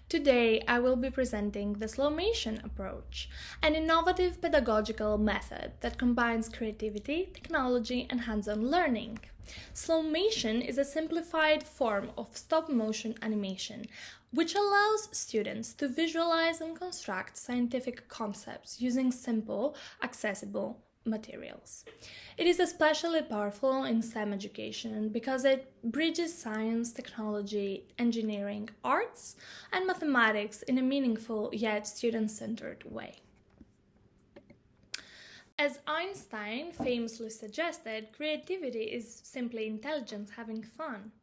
Today, I will be presenting the Slowmation approach, an innovative pedagogical method that combines creativity, technology, and hands-on learning. Slowmation is a simplified form of stop-motion animation, which allows students to visualize and construct scientific concepts using simple, accessible materials. It is especially powerful in STEM education because it bridges science, technology, engineering, arts, and mathematics in a meaningful yet student-centered way. As Einstein famously suggested, creativity is simply intelligence having fun.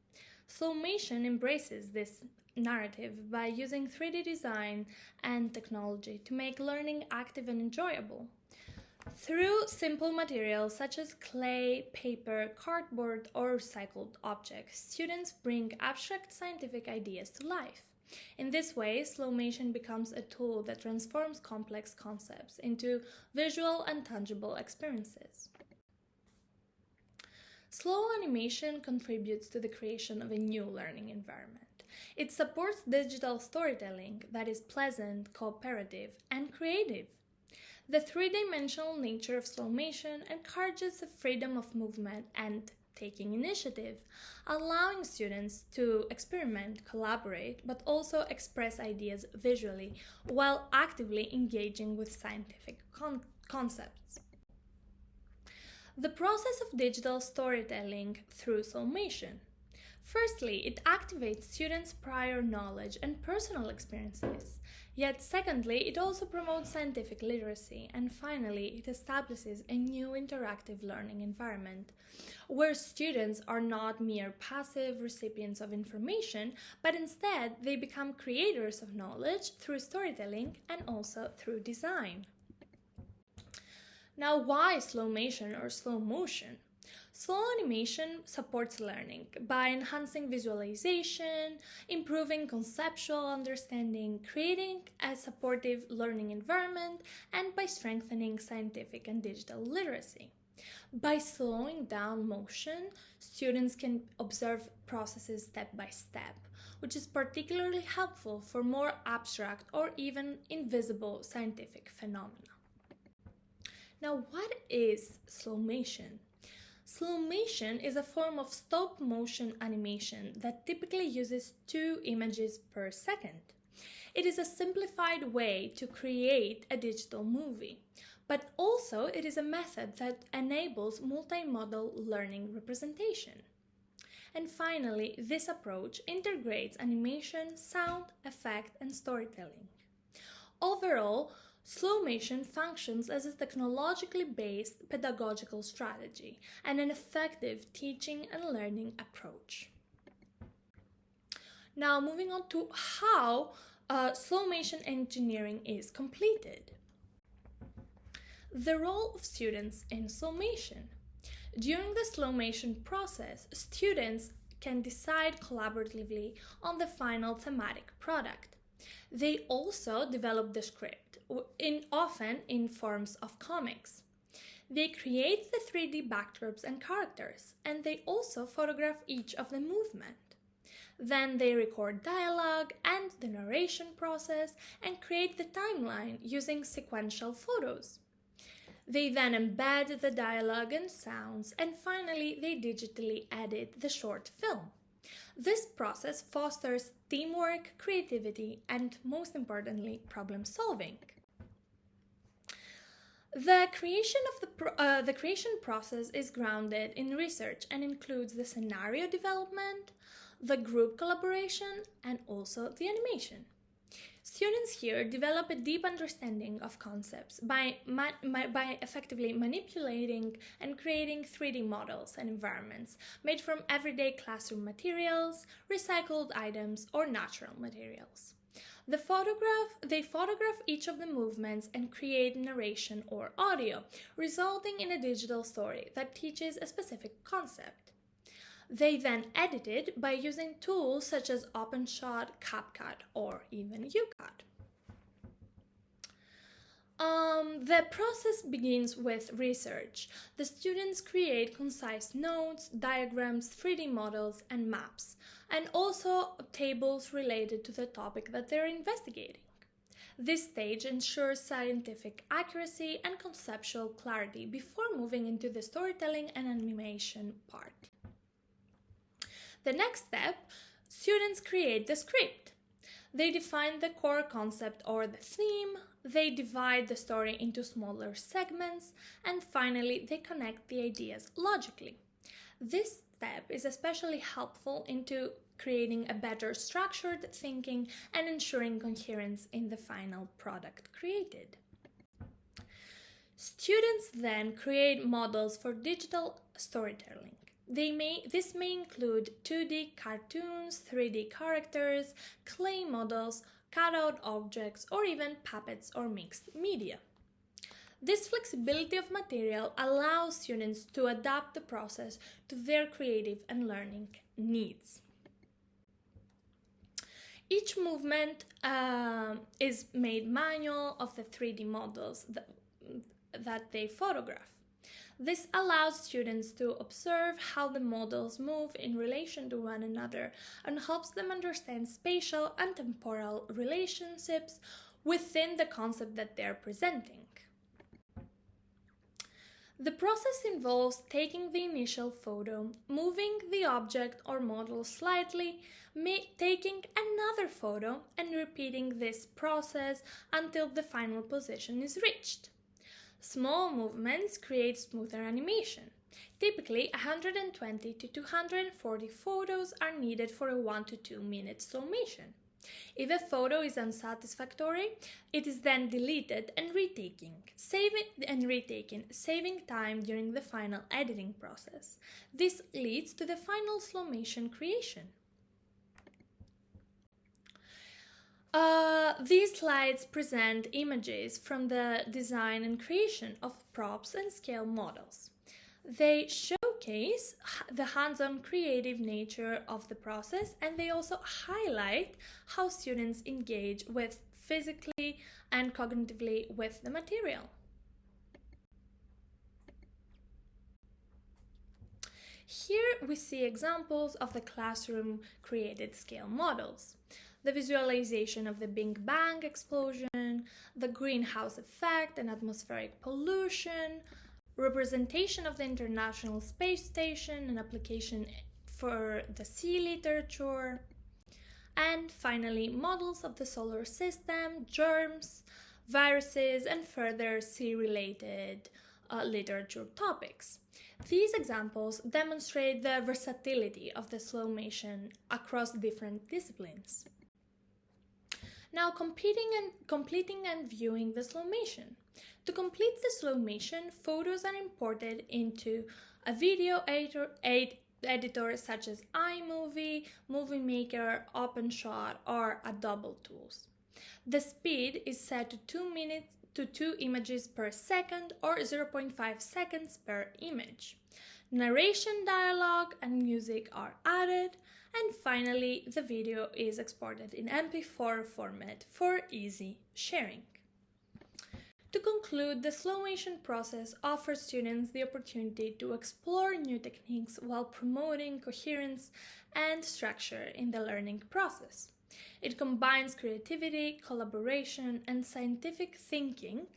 Slowmation embraces this narrative by using 3D design and technology to make learning active and enjoyable. Through simple materials such as clay, paper, cardboard, or recycled objects, students bring abstract scientific ideas to life. In this way, Slowmation becomes a tool that transforms complex concepts into visual and tangible experiences. Slow animation contributes to the creation of a new learning environment. It supports digital storytelling that is pleasant, cooperative, and creative. The three-dimensional nature of Slowmation encourages the freedom of movement and taking initiative, allowing students to experiment, collaborate, but also express ideas visually while actively engaging with scientific concepts. The process of digital storytelling through Slowmation. Firstly, it activates students' prior knowledge and personal experiences. Yet secondly, it also promotes scientific literacy. And finally, it establishes a new interactive learning environment where students are not mere passive recipients of information, but instead they become creators of knowledge through storytelling and also through design. Now, why Slowmation or slow motion? Slow animation supports learning by enhancing visualization, improving conceptual understanding, creating a supportive learning environment, and by strengthening scientific and digital literacy. By slowing down motion, students can observe processes step by step, which is particularly helpful for more abstract or even invisible scientific phenomena. Now, what is Slowmation? Slowmation is a form of stop-motion animation that typically uses 2 images per second. It is a simplified way to create a digital movie, but also it is a method that enables multimodal learning representation. And finally, this approach integrates animation, sound, effect, and storytelling. Overall, Slowmation functions as a technologically based pedagogical strategy and an effective teaching and learning approach. Now, moving on to how Slowmation engineering is completed. The role of students in Slowmation. During the Slowmation process, students can decide collaboratively on the final thematic product. They also develop the script, often in forms of comics. They create the 3D backdrops and characters, and they also photograph each of the movement. Then they record dialogue and the narration process and create the timeline using sequential photos. They then embed the dialogue and sounds, and finally they digitally edit the short film. This process fosters teamwork, creativity, and most importantly, problem solving. The creation process is grounded in research and includes the scenario development, the group collaboration, and also the animation. Students here develop a deep understanding of concepts by effectively manipulating and creating 3D models and environments made from everyday classroom materials, recycled items, or natural materials. They photograph each of the movements and create narration or audio, resulting in a digital story that teaches a specific concept. They then edit it by using tools such as OpenShot, CapCut, or even UCut. The process begins with research. The students create concise notes, diagrams, 3D models, and maps, and also tables related to the topic that they're investigating. This stage ensures scientific accuracy and conceptual clarity before moving into the storytelling and animation part. The next step, students create the script. They define the core concept or the theme, they divide the story into smaller segments, and finally they connect the ideas logically. This step is especially helpful into creating a better structured thinking and ensuring coherence in the final product created. Students then create models for digital storytelling. This may include 2D cartoons, 3D characters, clay models, cutout objects, or even puppets or mixed media. This flexibility of material allows students to adapt the process to their creative and learning needs. Each movement is made manual of the 3D models that they photograph. This allows students to observe how the models move in relation to one another and helps them understand spatial and temporal relationships within the concept that they're presenting. The process involves taking the initial photo, moving the object or model slightly, taking another photo, and repeating this process until the final position is reached. Small movements create smoother animation. Typically, 120 to 240 photos are needed for a 1 to 2 minute slowmation. If a photo is unsatisfactory, it is then deleted and retaken, saving time during the final editing process. This leads to the final slowmation creation. These slides present images from the design and creation of props and scale models. They showcase the hands-on creative nature of the process, and they also highlight how students engage with physically and cognitively with the material. Here we see examples of the classroom created scale models. The visualization of the Big Bang explosion, the greenhouse effect and atmospheric pollution, representation of the International Space Station, an application for the sea literature, and finally models of the solar system, germs, viruses, and further sea-related literature topics. These examples demonstrate the versatility of the slowmation across different disciplines. Now, completing and viewing the slowmation. To complete the slowmation, photos are imported into a video editor such as iMovie, Movie Maker, OpenShot, or Adobe Tools. The speed is set to 2 minutes to 2 images per second or 0.5 seconds per image. Narration, dialogue, and music are added. And finally, the video is exported in MP4 format for easy sharing. To conclude, the slowmation process offers students the opportunity to explore new techniques while promoting coherence and structure in the learning process. It combines creativity, collaboration, and scientific thinking,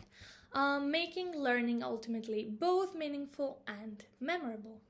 making learning ultimately both meaningful and memorable.